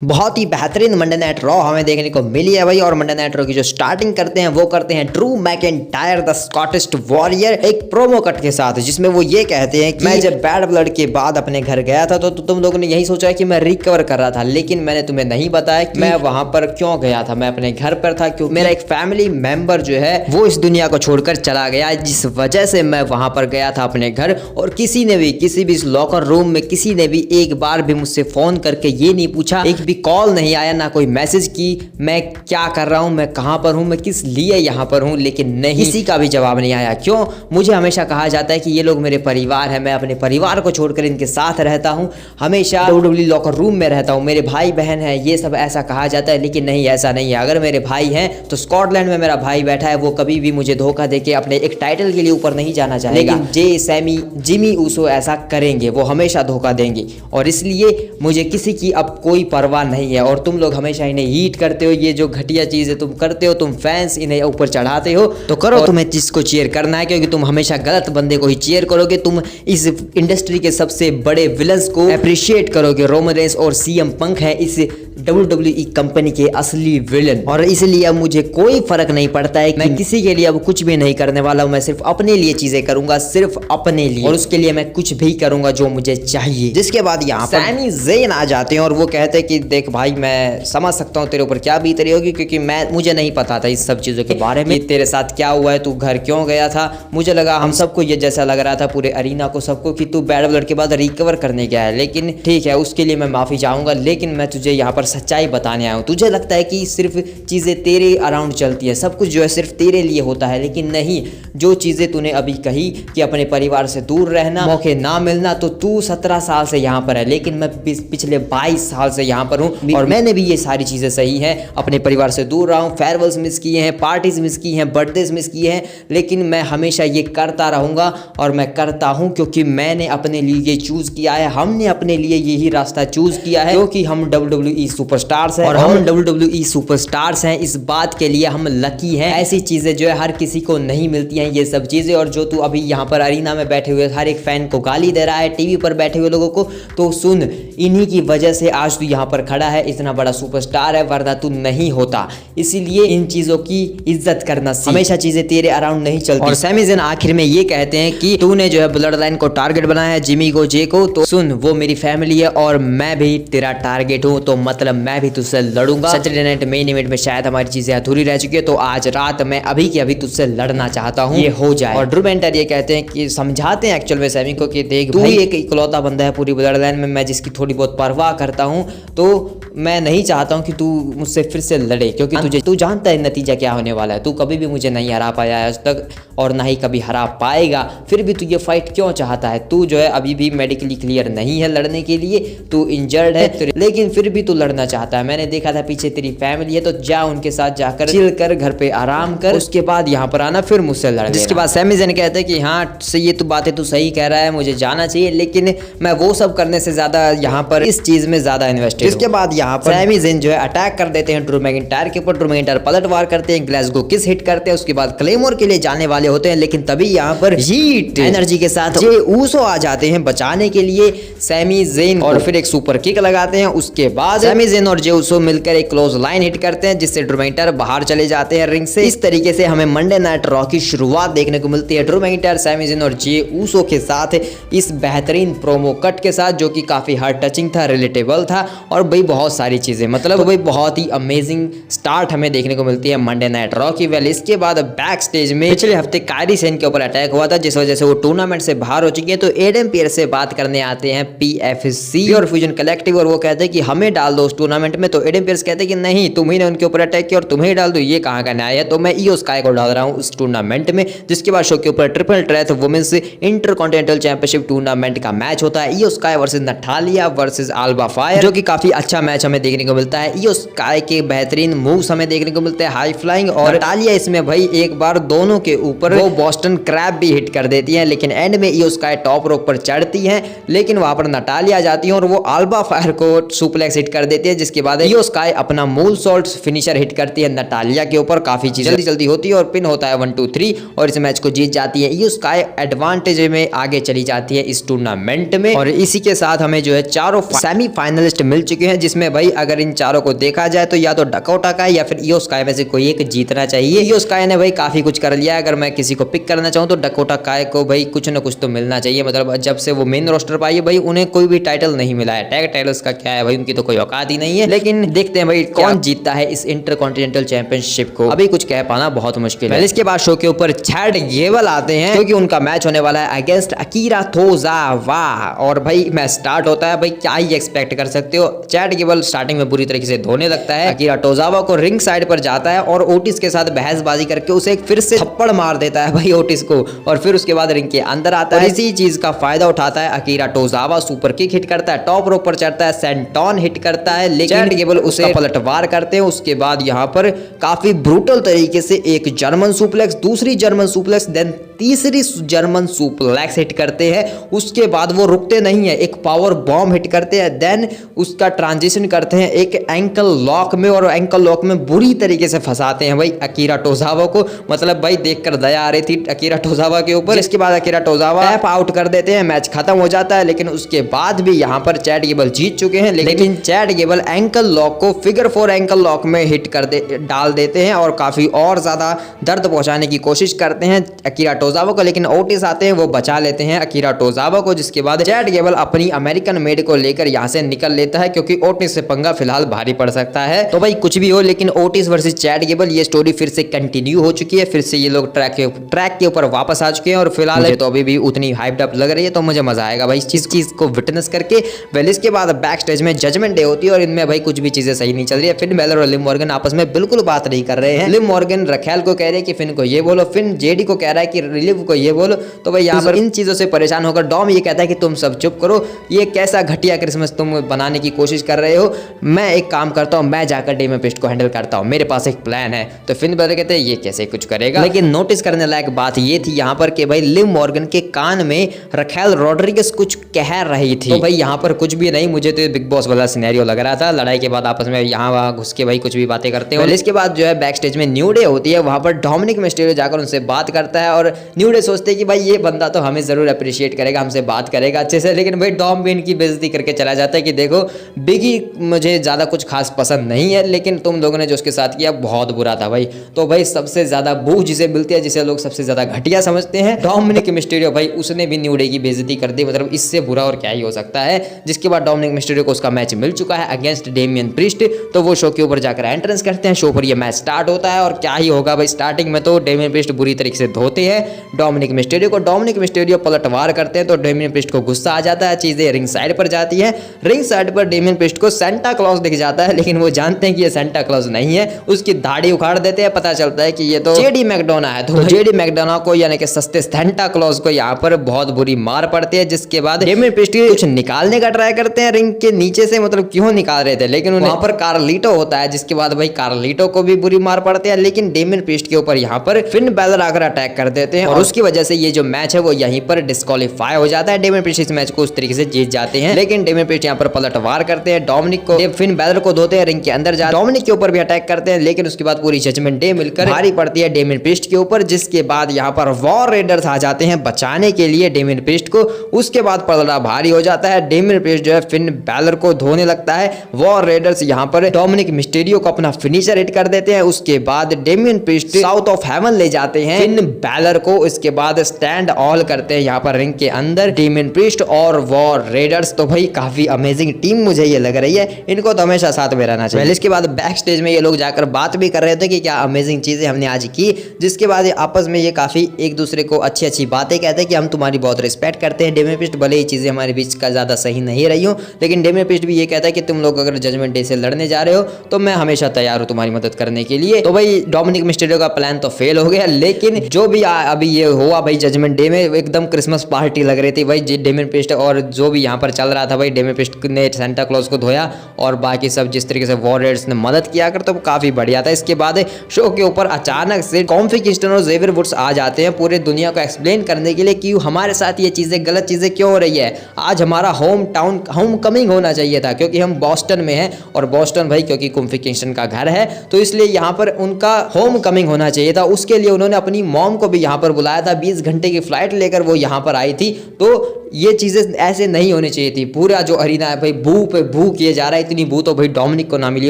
बहुत ही बेहतरीन Monday night raw हमें देखने को मिली है भाई। और मंडे नाइट रॉ की जो स्टार्टिंग करते हैं वो करते हैं Drew McIntyre the Scottish warrior एक प्रोमो कट के साथ, जिसमें वो ये कहते हैं कि मैं जब बैड ब्लड के बाद अपने घर गया था तो तुम लोगों ने यही सोचा कि मैं रिकवर कर रहा था, लेकिन मैंने तुम्हें नहीं बताया कि मैं वहां पर क्यों गया था। मैं अपने घर पर था क्योंकि मेरा एक फैमिली मेंबर जो है वो इस दुनिया को छोड़कर चला गया, जिस वजह से मैं वहां पर गया था अपने घर। और किसी ने भी किसी भी इस लॉकर रूम में किसी ने भी एक बार भी मुझसे फोन करके ये नहीं पूछा, एक भी कॉल नहीं आया, ना कोई मैसेज की मैं क्या कर रहा हूं, मैं कहां पर हूं, मैं किस लिए यहां पर हूं, लेकिन नहीं, किसी का भी जवाब नहीं आया। क्यों? मुझे हमेशा कहा जाता है कि ये लोग मेरे परिवार है, मैं अपने परिवार को छोड़कर इनके साथ रहता हूं, हमेशा WWE लॉकर रूम में रहता हूं, मेरे भाई बहन है, ये सब ऐसा कहा जाता है, लेकिन नहीं, ऐसा नहीं है। अगर मेरे भाई हैं तो स्कॉटलैंड में मेरा भाई बैठा है, वो कभी भी मुझे धोखा देके अपने एक टाइटल के लिए ऊपर नहीं जाना चाहेगा, लेकिन जे सैमी जिमी ऊसो ऐसा करेंगे, वो हमेशा धोखा देंगे। और इसलिए मुझे किसी की अब कोई परवाह नहीं है। और तुम लोग हमेशा इन्हें हीट करते हो, ये जो घटिया चीज है तुम करते हो, तुम फैंस इन्हें ऊपर चढ़ाते हो, तो करो, तुम्हें जिसको चीयर करना है, क्योंकि तुम हमेशा गलत बंदे को ही चीयर करोगे। तुम इस इंडस्ट्री के सबसे बड़े विलन्स को अप्रिशिएट करोगे। रोमन रेंस और सीएम पंक है इस WWE कंपनी के असली विलन, और इसलिए अब मुझे कोई फर्क नहीं पड़ता है, मैं किसी के लिए अब कुछ भी नहीं करने वाला हूं। मैं सिर्फ अपने लिए चीजें करूंगा, सिर्फ अपने लिए, और उसके लिए मैं कुछ भी करूंगा जो मुझे चाहिए। जिसके बाद यहाँ पर सैमी ज़ेन आ जाते हैं और वो कहते हैं कि देख भाई, मैं समझ सकता हूँ तेरे ऊपर क्या बीत रही होगी, क्योंकि मुझे नहीं पता था इस सब चीजों के बारे में, तेरे साथ क्या हुआ है, तू घर क्यों गया था। मुझे लगा हम सबको ये जैसा लग रहा था, पूरे अरीना को, सबको, कि तू बैड ब्लड के बाद रिकवर करने गया है। लेकिन ठीक है, उसके लिए मैं माफी चाहूंगा, लेकिन मैं तुझे यहाँ पर सच्चाई बताने आया हूँ। तुझे लगता है कि सिर्फ चीजें तेरे अराउंड चलती है, सब कुछ जो है सिर्फ तेरे लिए होता है, लेकिन नहीं। जो चीजें तूने अभी कही कि अपने परिवार से दूर रहना, मौके ना मिलना, तो तू 17 साल से यहाँ पर है, लेकिन मैं पिछले 22 साल से यहाँ पर हूँ, और मैंने भी ये सारी चीजें सही हैं, अपने परिवार से दूर रहा हूँ, फेयरवेल्स मिस किए हैं, पार्टीज मिस की हैं, बर्थडेज मिस किए हैं, लेकिन मैं हमेशा ये करता रहूंगा। और मैं करता हूँ क्योंकि मैंने अपने लिए ये चूज किया है, हमने अपने लिए यही रास्ता चूज किया है, क्योंकि हम WWE सुपरस्टार्स हैं, और हम WWE सुपरस्टार्स हैं, इस बात के लिए हम लकी हैं। ऐसी चीजें जो है हर किसी को नहीं मिलती हैं, ये सब चीजें। और जो तू अभी यहाँ पर अरीना में बैठे हुए हर एक फैन को गाली दे रहा है, टीवी पर बैठे हुए लोगों को, तो सुन, इन्हीं की वजह से आज तू यहाँ पर खड़ा है, इतना बड़ा सुपरस्टार है, वरना तू नहीं होता। इसीलिए इन चीजों की इज्जत करना सीख, हमेशा चीजें तेरे अराउंड नहीं चलती। और सैमी ज़ेन आखिर में ये कहते हैं कि तूने जो है ब्लड लाइन को टारगेट बनाया है, जिमी को, जे को, तो सुन, वो मेरी फैमिली है और मैं भी तेरा टारगेट हूँ, तो मतलब मैं भी तुझसे लड़ूंगा। सैटरडे नाइट मेन इवेंट में शायद हमारी चीजें अधूरी रह चुकी है, तो आज रात मैं अभी के अभी तुझसे लड़ना चाहता हूँ, ये हो जाए। और ड्रू मैकिंटायर ये कहते हैं कि समझाते हैं एक्चुअल में सैमी को कि देख, तू ही एक इकलौता बंदा है पूरी ब्लड लाइन में, मैं जिसकी थोड़ी बहुत परवाह करता हूँ, तो मैं नहीं चाहता हूँ कि तू मुझसे फिर से लड़े, क्योंकि तू जानता है नतीजा क्या होने वाला है। तू कभी भी मुझे नहीं हरा पाया है आज तक, और ना ही कभी हरा पाएगा, फिर भी तू ये फाइट क्यों चाहता है? तू जो है अभी भी मेडिकली क्लियर नहीं है लड़ने के लिए, तू इंजर्ड है, लेकिन फिर भी तू लड़ना चाहता है। मैंने देखा था पीछे तेरी फैमिली है, तो जा उनके साथ जाकर चिल कर, घर पे आराम कर, उसके बाद यहाँ पर आना, फिर मुझसे लड़। जिसके बाद सैमी ज़ेन कहते हैं कि हाँ ये तो बातें तू सही कह रहा है, मुझे जाना चाहिए, लेकिन मैं वो सब करने से ज्यादा यहाँ पर इस चीज में ज्यादा इन्वेस्टेड। इसके बाद यहाँ पर सैमी ज़ेन जो है अटैक कर देते हैं ड्रू मैकिंटायर के ऊपर। ड्रू मैकिंटायर पलटवार करते हैं, ग्लासगो किस हिट करते हैं, उसके बाद क्लेमोर के लिए जाने वाले होते हैं, लेकिन तभी यहाँ पर हीट एनर्जी के साथ जे ऊसो आ जाते हैं बचाने के लिए सैमी ज़ेन, और फिर एक सुपर किक लगाते हैं। उसके बाद सैमी ज़ेन और जे ऊसो मिलकर एक क्लोज लाइन हिट करते हैं, जिससे ड्रू मैकिंटायर बाहर चले जाते हैं रिंग से। इस तरीके से हमें मंडे नाइट रॉ की शुरुआत देखने को मिलती है, ड्रू मैकिंटायर, सैमी ज़ेन और जे ऊसो के साथ, इस बेहतरीन प्रोमो कट के साथ, जो कि काफी हार्ट टचिंग था, रिलेटेबल था, और भाई बहुत सारी चीजें, मतलब भाई बहुत ही अमेजिंग स्टार्ट हमें देखने को मिलती है मंडे नाइट रॉ की। वेल, इसके बाद बैक स्टेज में पिछले हफ्ते कायरी सेन के ऊपर अटैक हुआ था, जिस वजह से वो टूर्नामेंट से बाहर हो चुकी है, तो एडम पियर्स से बात करने आते हैं PFC, प्योर फ्यूजन कलेक्टिव, और वो कहते हैं कि हमें डाल दो उस टूर्नामेंट में। तो एडम पियर्स कहते हैं कि नहीं, तुम्ही ने उनके ऊपर अटैक किया और तुम्हें डाल दो, ये कहाँ का न्याय है, तो मैं ईओ स्काई को डाल रहा हूँ उस टूर्नामेंट में। जिसके बाद शो के ऊपर triple threat women's intercontinental championship tournament का मैच होता है, Iyo Sky versus Natalya versus Alba Fyre, जो कि काफी अच्छा मैच हमें देखने को मिलता है। ईओ स्काई के बेहतरीन मूव्स हमें देखने को मिलते हैं, हाई फ्लाइंग, और नटालिया इसमें भाई एक बार दोनों के ऊपर वो बॉस्टन क्रैब भी हिट कर देती है, लेकिन एंड में ईओ स्काई टॉप रोप पर चढ़ती है, लेकिन वहां पर नटालिया जाती है और वो अल्बा फायर को सुप्लेक्स हिट कर देती है। जिसके बाद ईओ स्काई अपना मूल सॉल्ट फिनिशर हिट करती है नटालिया के ऊपर, काफी चीज जल्दी होती है, और पिन होता है 1-2-3, और इस मैच को जीत जाती है। ईओ स्काई एडवांटेज में आगे चली जाती है इस टूर्नामेंट में, और इसी के साथ हमें जो है चारों सेमीफाइनलिस्ट मिल चुके हैं, जिसमें भाई अगर इन चारों को देखा जाए तो या तो डकोटा काई या फिर इयो स्काई में से कोई एक जीतना चाहिए। इयो स्काई ने भाई काफी कुछ कर लिया है, अगर मैं किसी को पिक करना चाहूँ तो डकोटा काई को भाई कुछ ना कुछ तो मिलना चाहिए। मतलब जब से वो मेन रोस्टर पाई है भाई उन्हें कोई भी टाइटल नहीं मिला है। टैग टाइटल्स का क्या है भाई, उनकी तो कोई औकात ही नहीं है। लेकिन देखते हैं भाई कौन जीतता है इस इंटरकॉन्टिनेंटल चैंपियनशिप को, अभी कुछ कह पाना बहुत मुश्किल है। इसके बाद शो के ऊपर चैड गेबल आते हैं क्योंकि उनका मैच होने वाला है अगेंस्ट अकीरा टोजावा। और भाई मैच स्टार्ट होता है, भाई क्या ही एक्सपेक्ट कर सकते हो। चैड गेबल स्टार्टिंग में बुरी तरीके से धोने लगता है, अकीरा टोजावा को रिंग साइड पर जाता है और ओटिस के साथ बहसबाजी करके उसे फिर से थप्पड़ मार देता है भाई ओटिस को, और फिर उसके बाद रिंग के अंदर आता है। इसी चीज का फायदा उठाता है Akira Tozawa, super kick hit करता है, टॉप रोप पर चढ़ता है, सेंटोन हिट करता है, लेकिन चैड गेबल उसे पलटवार करते हैं। उसके बाद यहाँ पर काफी ब्रूटल तरीके से एक जर्मन सुप्लेक्स, दूसरी जर्मन सुप्लेक्स, देन तीसरी जर्मन सुप्लेक्स हिट करते हैं। उसके बाद वो रुकते नहीं है, एक पावर बॉम्ब हिट करते हैं, देन उसका ट्रांजिशन करते हैं एक एंकल लॉक में, और एंकल लॉक में बुरी तरीके से फंसाते हैं भाई अकीरा टोजावा को। मतलब भाई देखकर दया आ रही थी अकीरा टोजावा के ऊपर। इसके बाद अकीरा टोजावा टैप आउट कर देते हैं, मैच खत्म हो जाता है। लेकिन उसके बाद भी यहाँ पर चैड गेबल जीत चुके हैं, लेकिन चैड गेबल एंकल लॉक को फिगर 4 एंकल लॉक में हिट कर डाल देते हैं और काफी और ज्यादा दर्द पहुंचाने की कोशिश करते हैं अकीरा टोजावा को। लेकिन ओटिस आते हैं, वो बचा लेते हैं अकीरा टोजावा को, जिसके बाद चैड गेबल अपनी अमेरिकन मेड को लेकर यहाँ से निकल लेता है क्योंकि ओटिस से पंगा फिलहाल भारी पड़ सकता है। तो भाई कुछ भी हो, लेकिन ओटिस वर्सेस चैड गेबल ये स्टोरी फिर से कंटिन्यू हो चुकी है। फिर से ये लोग ट्रैक के ऊपर वापस आ चुके हैं और फिलहाल तो अभी भी उतनी हाइप्ड अप लग रही है, तो मुझे मजा आएगा भाई इस चीज को विटनेस करके। वेल इसके बाद बैक स्टेज में जजमेंट डे होती है और इनमें भाई कुछ भी चीजें सही नहीं चल रही है। फिन बैलर और लिम मॉर्गन आपस में बिल्कुल बात नहीं कर रहे हैं। लिम मॉर्गन रखेल को कह रहे हैं कि फिन को ये बोलो, फिन जेडी को कह रहा है कि रिलीव को ये बोलो। तो भाई यहाँ पर इन चीजों से परेशान होकर डॉम ये कहता है कि तुम सब चुप करो, ये कैसा घटिया क्रिसमस तुम बनाने की कोशिश कर रहे हो। मैं एक काम करता हूँ, मैं जाकर डेमियन प्रीस्ट को हैंडल करता हूँ, मेरे पास एक प्लान है। तो फिन बैलर कहते हैं ये कैसे कुछ करेगा। लेकिन नोटिस करने लायक बात ये थी यहाँ पर कि भाई लिम मॉर्गन के कान में रखेल रॉड्रिगेज कुछ कह रही थी। तो भाई यहाँ पर कुछ भी नहीं, मुझे तो बिग बॉस वाला सिनेरियो लग रहा था। लड़ाई के बाद आपस में यहाँ वहाँ घुस के भाई कुछ भी बातें करते हैं। इसके बाद जो है बैक स्टेज में न्यू डे होती है, वहां पर डोमिनिक मिस्टीरियो जाकर उनसे बात करता है और न्यू डे सोचते हैं कि भाई ये बंदा तो हमें जरूर अप्रिशिएट करेगा, हमसे बात करेगा अच्छे से। लेकिन भाई डॉम भी इनकी बेइज्जती करके चला जाता है कि देखो बिगी मुझे ज्यादा कुछ खास पसंद नहीं है, लेकिन तुम लोगों ने जो उसके साथ किया बहुत बुरा था भाई। तो भाई सबसे ज्यादा बू जिसे मिलती है, जिसे लोग सबसे ज्यादा घटिया समझते हैं, डोमिनिक मिस्टीरियो, भाई उसने भी न्यू डे की बेइज्जती कर दी। मतलब इससे बुरा और क्या ही हो सकता है। जिसके बाद डोमिनिक मिस्टीरियो को उसका मैच मिल चुका है अगेंस्ट डेमियन प्रीस्ट। तो वो शो के ऊपर जाकर एंट्रेंस करते हैं, शो पर ये मैच स्टार्ट होता है और क्या ही होगा भाई। स्टार्टिंग में तो डेमियन प्रीस्ट बुरी तरीके से धोते हैं डोमिनिक मिस्टीरियो को, डोमिनिक मिस्टीरियो पलटवार करते हैं तो डेमियन प्रीस्ट को गुस्सा आ जाता है, चीजें रिंग साइड पर जाती है। रिंग साइड पर डेमियन प्रीस्ट को सेंटा क्लॉज दिख जाता है, लेकिन वो जानते हैं कि ये सेंटा क्लॉज नहीं है। उसकी दाढ़ी उखाड़ देते हैं, पता चलता है कि ये तो जेडी मैकडोना है। तो जेडी मैकडोना को यानी कि सस्ते सेंटा क्लॉज को यहाँ पर बहुत बुरी मार पड़ती है। जिसके बाद डेमियन प्रीस्ट कुछ निकालने का ट्राई करते हैं रिंग के नीचे से, मतलब क्यों निकाल रहे थे, लेकिन वहां पर कार्लिटो होता है। जिसके बाद भाई कार्लिटो को भी बुरी मार पड़ती है, लेकिन डेमियन प्रीस्ट के ऊपर यहाँ पर फिन बैलर आकर अटैक कर देते हैं और उसकी वजह से ये जो मैच है वो यहीं पर डिस्क्वालीफाई हो जाता है। डेमियन प्रीस्ट इस मैच को उस तरीके से जीत जाते हैं, लेकिन डेमियन प्रीस्ट यहाँ पर पलटवार करते हैं, डोमिनिक को फिन बैलर को धोते हैं, रिंग के अंदर जाते हैं, डोमिनिक के ऊपर भी अटैक करते हैं। लेकिन उसके बाद पूरी जजमेंट डे मिलकर भारी पड़ती है डेमियन प्रीस्ट के ऊपर। जिसके बाद यहाँ पर वॉर रेडर्स आ जाते हैं बचाने के लिए डेमियन प्रीस्ट को। उसके बाद पलड़ा भारी हो जाता है, डेमियन प्रीस्ट जो है फिन बैलर को धोने लगता है। वॉर रेडर्स यहाँ पर डोमिनिक मिस्टीरियो को अपना फिनिशर हिट कर देते हैं। उसके बाद Damien priest south of haven ले जाते हैं फिन बैलर को। इसके बाद स्टैंड ऑल करते हैं यहाँ पर रिंग के अंदर डेमियन प्रीस्ट और वॉर रेडर्स। तो भाई काफी अमेजिंग टीम मुझे ये लग रही है, इनको तो हमेशा साथ में रहना चाहिए। इसके बाद बैक स्टेज में ये लोग जाकर बात भी कर रहे थे कि क्या अमेजिंग चीजें हमने आज की। जिसके बाद आपस में ये काफी एक दूसरे को अच्छी अच्छी बातें कहते हैं कि हम तुम्हारी बहुत रिस्पेक्ट करते हैं डेमियन प्रीस्ट, भले ही चीजें हमारे बीच का ज्यादा सही नहीं रही हो, लेकिन डेमियन प्रीस्ट भी ये कहता है कि तुम लोग अगर जजमेंट डे से लड़ने जा रहे हो तो मैं हमेशा तैयार हूँ तुम्हारी मदद करने के लिए। तो भाई डोमिनिक मिस्टीरियो का प्लान तो फेल हो गया, लेकिन जो भी अभी ये हुआ भाई जजमेंट डे में एकदम क्रिसमस पार्टी लग रही थी भाई। डेमियन प्रीस्ट और जो भी यहाँ पर चल रहा था भाई, डेमियन प्रीस्ट ने सेंटा क्लॉज को धोया और बाकी सब जिस तरीके से वॉर रेडर्स ने मदद किया कर, तो काफी बढ़िया था। इसके बाद शो के ऊपर अचानक से कॉन्फी किंगस्टन और जेवियर वुड्स आ जाते हैं पूरे दुनिया को एक्सप्लेन करने के लिए कि हमारे साथ ये चीजें गलत चीजें क्यों हो रही है। आज हमारा होम कमिंग होना चाहिए था क्योंकि हम बॉस्टन में हैं और बॉस्टन भाई क्योंकि कॉन्फी किंगस्टन का घर है, तो इसलिए यहाँ पर उनका होम कमिंग होना चाहिए था। उसके लिए उन्होंने अपनी मॉम को भी यहाँ पर बुलाया था, 20 घंटे की फ्लाइट लेकर वो यहाँ पर आई थी। तो ये चीजें ऐसे नहीं होनी चाहिए थी। पूरा जो अरीना है भाई बू पे बू किए जा रहा है, इतनी बू तो भाई डोमिनिक को ना मिली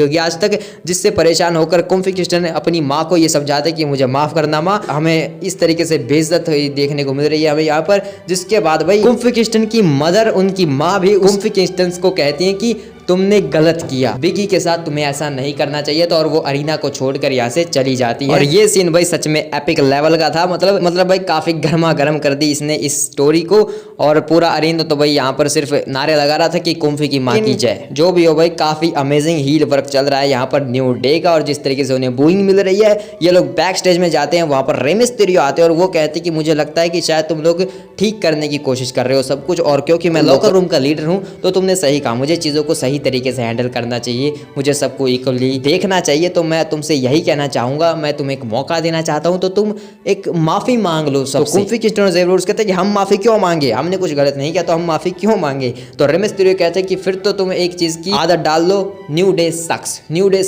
होगी आज तक, जिससे परेशान होकर कोफी किंगस्टन अपनी माँ को ये समझाते कि मुझे माफ करना माँ, हमें इस तरीके से बेइज्जत देखने को मिल रही है हमें यहाँ पर। जिसके बाद भाई कोफी किंगस्टन की मदर, उनकी माँ भी कोफी किंगस्टन को कहती है कि तुमने गलत किया, बिगी के साथ तुम्हें ऐसा नहीं करना चाहिए था, और वो अरीना को छोड़कर यहाँ से चली जाती है। और ये सीन भाई सच में एपिक लेवल का था, मतलब भाई काफी गर्मा गर्म कर दी इसने इस स्टोरी को। और पूरा अरीना तो भाई यहाँ पर सिर्फ नारे लगा रहा था कि कुम्फी की माँ की जय। जो भी हो भाई काफी अमेजिंग हील वर्क चल रहा है यहाँ पर न्यू डे का, और जिस तरीके से उन्हें बूइंग मिल रही है। ये लोग बैक स्टेज में जाते हैं, वहां पर रे मिस्टीरियो आते हैं और वो कहते हैं कि मुझे लगता है कि शायद तुम लोग ठीक करने की कोशिश कर रहे हो सब कुछ, और क्योंकि मैं लॉकर रूम का लीडर हूँ तो तुमने सही कहा, मुझे चीजों को सही तरीके से हैंडल करना चाहिए, मुझे सबको इक्वली देखना चाहिए। तो मैं तुमसे यही कहना चाहूंगा, मैं तुम्हें एक मौका देना चाहता हूं, तो तुम एक माफी मांग लो सबसे। तो कोफी किंगस्टन और ज़ेवियर वुड्स कहते हैं कि हम माफी क्यों मांगे, हमने कुछ गलत नहीं किया तो हम माफी क्यों मांगे। तो रे मिस्टीरियो कहते हैं कि फिर तो तुम एक चीज की आदत डाल लो, न्यू डे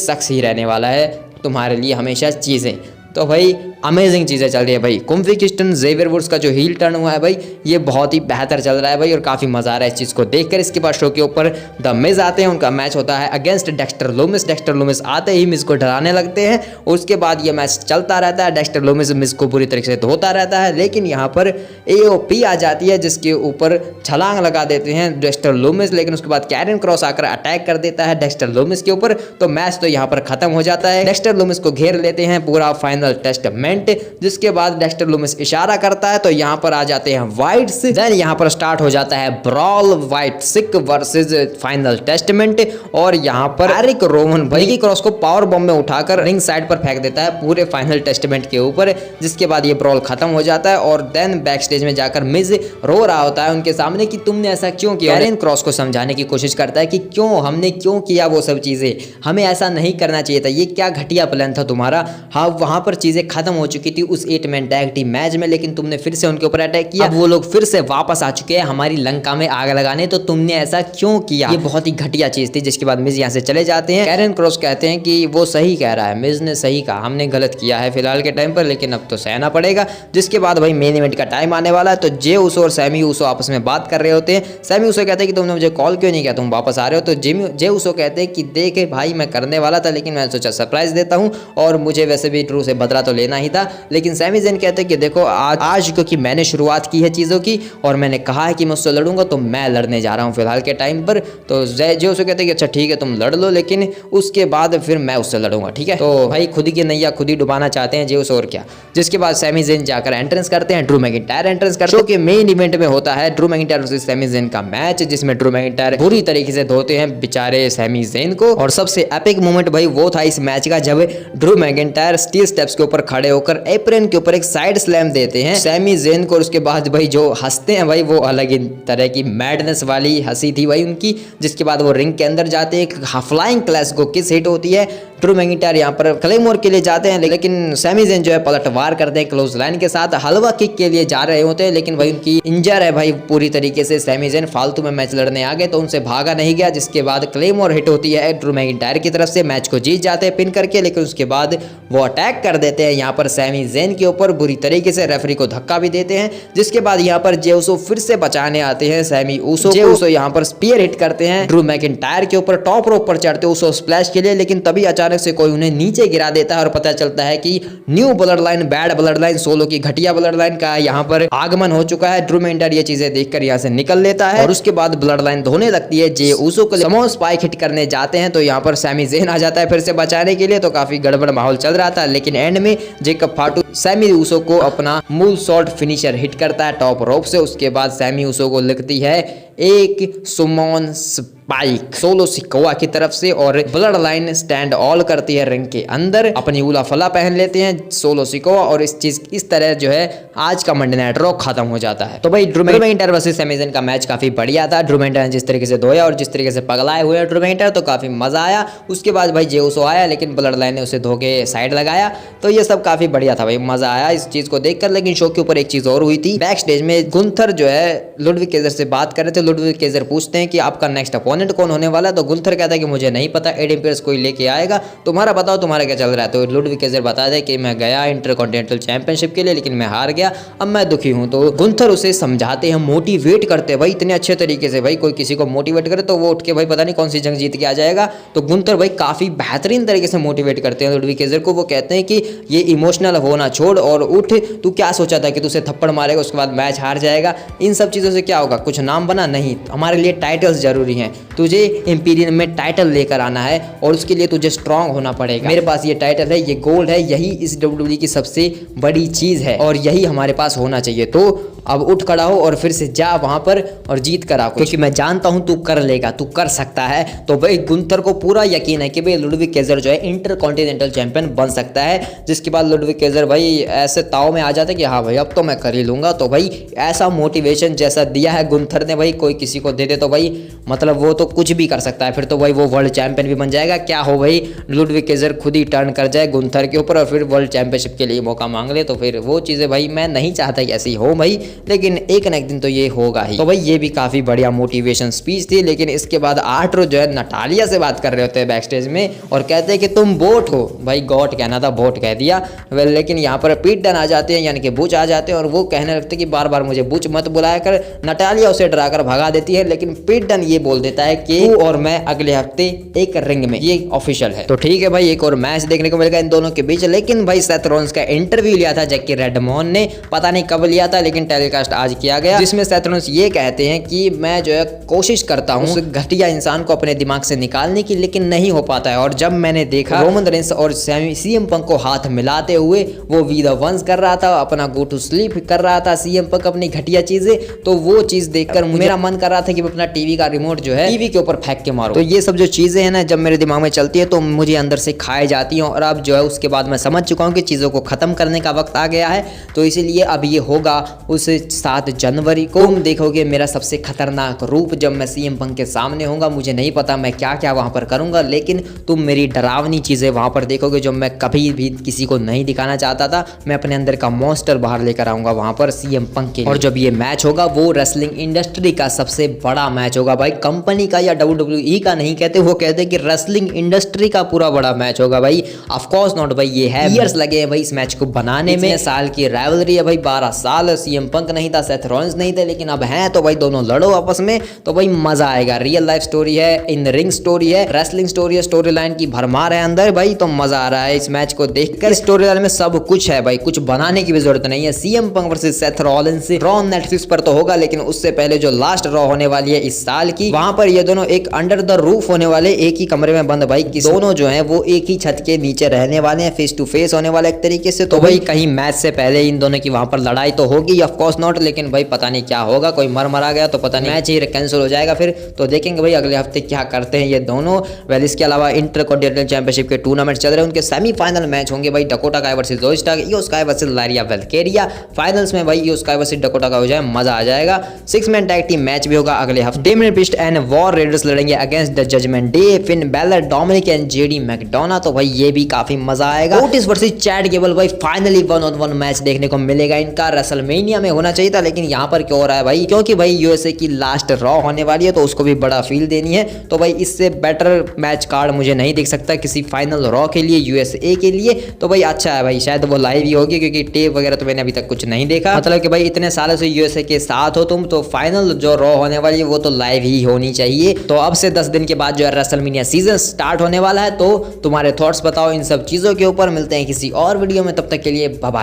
सक्स ही रहने वाला है तुम्हारे लिए हमेशा चीजें। तो भाई अमेजिंग चीज़ें चल रही है भाई। कोफी किंगस्टन ज़ेवियर वुड्स का जो हील टर्न हुआ है भाई, ये बहुत ही बेहतर चल रहा है भाई, और काफ़ी मज़ा आ रहा है इस चीज़ को देखकर। इसके बाद शो के ऊपर द मिज आते हैं, उनका मैच होता है against Dexter Lumix. Dexter Lumix आते ही मिज को डराने लगते हैं, और उसके बाद ये मैच चलता रहता है। डेक्स्टर लूमिस मिज को बुरी तरीके से धोता रहता है, लेकिन यहाँ पर AOP आ जाती है जिसके ऊपर छलांग लगा देते हैं डेक्स्टर लूमिस। लेकिन उसके बाद कैरन क्रॉस आकर अटैक कर देता है डेक्स्टर लूमिस के ऊपर, तो मैच तो यहाँ पर खत्म हो जाता है। डेक्स्टर लूमिस को घेर लेते हैं पूरा फाइनल टेस्टमेंट, जिसके बाद डेक्स्टर लूमिस इशारा करता है तो यहाँ पर आ जाते हैं वाइट्स। देन यहाँ पर स्टार्ट हो जाता है ब्रॉल, वाइट सिक वर्सेस फाइनल टेस्टमेंट। और यहाँ पर एरिक रोवन बिगी क्रॉस को पावर बॉम्ब में उठाकर रिंग साइड पर फेंक देता है पूरे फाइनल टेस्टमेंट के ऊपर, जिसके बाद ये ब्रॉल खत्म हो जाता है। और देन बैक स्टेज में जाकर मिज रो रहा होता है उनके सामने कि तुमने ऐसा क्यों किया। कैरन क्रॉस को समझाने की कोशिश करता है कि हमने क्यों किया वो सब चीजें, हमें ऐसा नहीं करना चाहिए था, ये क्या घटिया प्लान था तुम्हारा। हाँ, वहां पर चीजें खत्म हो चुकी थी उस 8 मैन टैग टीम मैच में, लेकिन तुमने फिर से उनके ऊपर अटैक किया। अब वो लोग फिर से वापस आ चुके हैं हमारी लंका में आग लगाने, तो तुमने ऐसा क्यों किया, ये बहुत ही घटिया चीज थी। जिसके बाद मिज यहाँ से चले जाते हैं। कैरन क्रॉस कहते हैं कि वो सही कह रहा है, मिज ने सही कहा, हमने गलत किया है फिलहाल के टाइम पर, लेकिन अब तो सहना पड़ेगा। जिसके बाद भाई मेन इवेंट का टाइम आने वाला है, तो जे उसो और सैमी उसो आपस में बात कर रहे होते हैं। सैमी उसो कहते हैं कि तुमने मुझे कॉल क्यों नहीं किया, तुम वापस आ रहे हो। तो जे उसो कहते हैं कि देख भाई मैं करने वाला था, लेकिन मैंने सोचा सरप्राइज देता हूँ, और मुझे वैसे भी ट्रू से बदला तो लेना ही था। लेकिन सैमी ज़ेन कहते हैं कि देखो आज क्योंकि मैंने शुरुआत की है चीज़ों की, और मैंने कहा है कि मैं उससे लड़ूंगा, तो मैं लड़ने जा रहा हूँ फिलहाल के टाइम पर। तो जे उसो कहते हैं कि अच्छा ठीक है तुम लड़ लो, लेकिन उसके बाद फिर मैं उससे लड़ूंगा, ठीक है। तो भाई खुद की नैया खुद ही डुबाना चाहते हैं जे उसो, और क्या। जिसके बाद सैमी ज़ेन जाकर एंट्रेंस करते हैं, ड्रू मैकिंटायर एंट्रेंस करते हैं। शो के मेन इवेंट में होता है Drew McIntyre versus Sami Zayn का मैच, जिसमें ड्रू मैकिंटायर बुरी तरीके से धोते हैं बेचारे सैमी ज़ेन को। और सबसे एपिक मोमेंट भाई वो था इस मैच का, जब ड्रू मैकिंटायर स्टील स्टेप्स के ऊपर खड़े होकर एप्रन के ऊपर एक साइड स्लैम देते हैं सैमी ज़ेन को। और उसके बाद भाई जो हंसते हैं भाई, वो अलग ही तरह की मैडनेस वाली हंसी थी भाई उनकी। जिसके बाद वो रिंग के अंदर जाते हैं, एक फ्लाइंग क्लैश को किस हिट होती है। ड्रू मैकिंटायर यहाँ पर क्लेमोर के लिए जाते हैं, लेकिन सैमी ज़ेन जो है पलटवार करते हैं क्लोज लाइन के साथ, हलवा किक के लिए जा रहे होते हैं, लेकिन भाई उनकी इंजर है भाई पूरी तरीके से। सैमी ज़ेन फालतू में मैच लड़ने आ गए, तो उनसे भागा नहीं गया। जिसके बाद क्लेमोर हिट होती है ड्रू मैकिंटायर की तरफ से, मैच को जीत जाते हैं पिन करके। लेकिन उसके बाद वो अटैक कर देते हैं यहाँ पर सैमी ज़ेन के ऊपर बुरी तरीके से, रेफरी को धक्का भी देते हैं। जिसके बाद यहाँ पर जे उसो फिर से बचाने आते हैं सैमी उसो। जे उसो यहाँ पर स्पीयर हिट करते हैं ड्रू मैकिंटायर के ऊपर, टॉप रोप पर चढ़ते उसो स्प्लैश के लिए, लेकिन तभी अचानक से कोई उन्हें नीचे गिरा देता है, और पता चलता है कि new blood line, bad blood line, solo की घटिया ब्लड लाइन का यहाँ पर आगमन हो चुका है। ड्रू मैकिंटायर ये चीजें देखकर यहाँ से निकल लेता है, और उसके बाद ब्लड लाइन धोने लगती है। जे उसो को समोन स्पाइक हिट करने जाते हैं, तो यहाँ पर सैमी ज़ेन आ जाता है फिर से बचाने के लिए। तो काफी गड़बड़ माहौल चल रहा था, लेकिन एंड में जेकब फाटू सैमी उसो को अपना मूल शॉट फिनिशर हिट करता है टॉप रोप से। उसके बाद सैमी उसो को लगती है एक सुमोन स्पाइक सोलो सिकोआ की तरफ से, और ब्लड लाइन स्टैंड ऑल करती है रिंग के अंदर, अपनी उला फला पहन लेते हैं सोलो सिकोआ, और इस तरह जो है आज का मंडे नाइट रॉ खत्म हो जाता है। तो भाई Drew McIntyre versus Sami Zayn का मैच काफी बढ़िया था। ड्रू मैकिंटायर ने जिस तरीके से धोया और जिस तरीके से पगलाए हुए ड्रू मैकिंटायर, तो काफी मजा आया। उसके बाद भाई जे उसो आया, लेकिन ब्लड लाइन ने उसे धो के साइड लगाया, तो ये सब काफी बढ़िया था भाई, मजा आया इस चीज को देखकर। लेकिन शो के ऊपर एक चीज और हुई थी, बैक स्टेज में गुंथर जो है लुडविग केजर से बात कर रहे थे। लुडविग केजर पूछते हैं कि आपका नेक्स्ट अपोनेंट ओपोनेंट कौन होने वाला है। तो गुंथर कहता है कि मुझे नहीं पता, एडम पेयर्स कोई लेके आएगा, तुम्हारा बताओ तुम्हारा क्या चल रहा है। तो लुडविग केजर बता दे कि मैं गया इंटरकॉन्टिनेंटल चैंपियनशिप के लिए लेकिन मैं हार गया, अब मैं दुखी हूँ। तो गुंथर उसे समझाते हैं, मोटिवेट करते हैं भाई इतने अच्छे तरीके से। भाई कोई किसी को मोटिवेट करे तो वो उठ के भाई पता नहीं कौन सी जंग जीत के आ जाएगा। तो गुंथर भाई काफी बेहतरीन तरीके से मोटिवेट करते हैं लुडविग केजर को। वो कहते हैं कि ये इमोशनल होना छोड़ और उठ, तू क्या सोचा था कि तुझे थप्पड़ मारेगा उसके बाद मैच हार जाएगा, इन सब चीज़ों से क्या होगा, कुछ नाम बना नहीं, हमारे लिए टाइटल्स जरूरी हैं, तुझे इंपीरियल में टाइटल लेकर आना है और उसके लिए तुझे स्ट्रांग होना पड़ेगा। मेरे पास ये टाइटल है, ये गोल्ड है, यही इस WWE की सबसे बड़ी चीज़ है और यही हमारे पास होना चाहिए। तो अब उठ खड़ा हो और फिर से जा वहां पर और जीत कर आओ, क्योंकि मैं जानता हूं तू कर लेगा, तू कर सकता है। तो भाई गुंथर को पूरा यकीन है कि भाई लुडविग केजर जो है इंटरकॉन्टिनेंटल चैंपियन बन सकता है। जिसके बाद लुडविग केजर भाई ऐसे ताव में आ जाता है कि हाँ भाई अब तो मैं कर ही लूंगा। तो भाई ऐसा मोटिवेशन जैसा दिया है गुंथर ने, भाई कोई किसी को दे दे तो भाई मतलब वो तो कुछ भी कर सकता है, फिर तो भाई वो वर्ल्ड चैंपियन भी बन जाएगा। क्या हो भाई लुडविग केजर खुद ही टर्न कर जाए गुंथर के ऊपर और फिर वर्ल्ड चैंपियनशिप के लिए मौका मांग ले, तो फिर वो चीज़ें भाई मैं नहीं चाहता कि ऐसी हो भाई, लेकिन एक न एक दिन तो ये होगा ही। तो भाई ये भी काफी बढ़िया मोटिवेशन स्पीच थी। लेकिन इसके बाद आर्ट्रो जो है नटालिया से बात कर रहे होते हैं बैक स्टेज में और कहते हैं कि तुम बोट हो। भाई गॉट कहना था, बोट कह दिया। वेल लेकिन यहाँ पर पीट डन आ जाते हैं, यानी कि बुच आ जाते हैं और वो कहने लगते हैं कि बार बार मुझे बुच मत बुलाया कर। नटालिया उसे डराकर भगा देती है, लेकिन पीट डन ये बोल देता है कि तू और मैं अगले हफ्ते एक रिंग में, ये ऑफिशियल है। तो ठीक है भाई, एक और मैच देखने को मिलेगा इन दोनों के बीच। लेकिन भाई सेथ रॉलिंस का इंटरव्यू लिया था जैकी रेडमोन ने, पता नहीं कब लिया था लेकिन टेलीकास्ट आज किया गया, जिसमें सेथ रॉलिंस ये कहते हैं कि मैं जो है कोशिश करता हूँ उस घटिया इंसान को अपने दिमाग से निकालने की, लेकिन नहीं हो पाता है। और जब मैंने देखा रोमन रेंस और सीएम पंक को हाथ मिलाते हुए वो वी द वंस कर रहा था, अपना गो टू स्लीप कर रहा था सीएम पंक अपनी घटिया चीजें, तो वो चीज देखकर मेरा मन कर रहा था कि मैं अपना टीवी का रिमोट जो है टीवी के ऊपर फेंक के मारूं। तो ये सब जो चीजें हैं ना जब मेरे दिमाग में चलती है तो मुझे अंदर से खाए जाती हैं। और अब जो है उसके बाद मैं समझ चुका हूँ कि चीजों को खत्म करने का वक्त आ गया है। तो इसीलिए अब ये होगा उस 7 जनवरी को, तुम देखोगे मेरा सबसे खतरनाक रूप जब मैं सीएम पंक के सामने होऊंगा। मुझे नहीं पता मैं क्या क्या वहां पर करूंगा, लेकिन तुम मेरी डरावनी चीजें वहां पर देखोगे जो मैं कभी भी किसी को नहीं दिखाना चाहता था। मैं अपने अंदर का मॉन्स्टर बाहर लेकर आऊंगा वहां पर सीएम पंक के लिए। और जब ये मैच होगा वो रेसलिंग इंडस्ट्री का सबसे बड़ा मैच होगा भाई, कंपनी का या WWE का नहीं कहते, वो कहते हैं कि रेसलिंग इंडस्ट्री का पूरा बड़ा मैच होगा भाई। ऑफ कोर्स नॉट भाई, ये है ईयर्स लगे हैं भाई इस मैच को बनाने में, साल की राइवलरी है भाई, 12 साल। सीएम पंक नहीं था, सेथ रॉलिंस नहीं थे, लेकिन अब हैं तो भाई दोनों लड़ो आपस में, तो भाई मजा आएगा। रियल लाइफ स्टोरी है, इन रिंग स्टोरी है, रेसलिंग स्टोरी है, स्टोरी लाइन की भरमार है अंदर भाई, तो मजा आ रहा है इस मैच को देखकर। स्टोरी लाइन में सब कुछ है भाई, कुछ बनाने की भी जरूरत नहीं है। CM Punk versus Seth Rollins raw Netflix पर तो होगा, लेकिन उससे पहले जो लास्ट रॉ होने वाली है इस साल की, वहां पर ये दोनों एक अंडर द रूफ होने वाले, एक ही कमरे में बंद भाई, दोनों जो है वो एक ही छत के नीचे रहने वाले हैं, फेस टू फेस होने वाले एक तरीके से। तो भाई कहीं मैच से पहले इन दोनों की वहां पर लड़ाई तो होगी, ऑफ कोर्स नॉट, लेकिन भाई पता नहीं क्या होगा, कोई मरा गया तो पता नहीं, मैच ही कैंसिल हो जाएगा फिर। तो देखेंगे भाई अगले हफ्ते क्या करते हैं ये दोनों। वेल इसके अलावा इंटरकॉन्टिनेंटल चैंपियनशिप के टूर्नामेंट चल रहे हैं, उनके सेमीफाइनल मैच होंगे भाई, डकोटा काई वर्सेस जोई स्टार्क, इयो स्काई वर्सेस लारिया वेल्केरिया। फाइनल्स में भाई इयो स्काई वर्सेस डकोटा का हो जाए, मजा आ जाएगा। 6 मैन टैग टीम मैच भी होगा अगले हफ्ते। Damian Priest and war raiders लड़ेंगे against the judgment day, Finn Balor, Dominik and JD McDonagh, तो भाई ये भी काफी मजा आएगा। ओटिस वर्सेस चैड गेबल भाई, फाइनली 1-on-1 मैच देखने को मिलेगा इनका। रेसलमेनिया में होना चाहिए था, लेकिन यहाँ पर क्यों हो रहा है भाई, क्योंकि भाई यूएसए की लास्ट रॉ होने वाली है, तो उसको भी बड़ा फील देनी है। तो भाई इससे बेटर मैच कार्ड मुझे नहीं दिख सकता किसी फाइनल रॉ के लिए, यूएसए के लिए। तो भाई अच्छा है भाई, शायद वो लाइव ही होगी, क्योंकि टेप वगैरह तो मैंने अभी तक कुछ नहीं देखा। मतलब कि भाई इतने सालों से यूएसए के साथ हो तुम, तो फाइनल जो रॉ होने वाली है वो तो लाइव ही होनी चाहिए। तो अब से 10 दिन के बाद जो है रेसलमेनिया सीजन स्टार्ट होने वाला है। तो तुम्हारे थॉट्स बताओ इन सब चीजों के ऊपर। मिलते हैं किसी और वीडियो में, तब तक के लिए बाय बाय।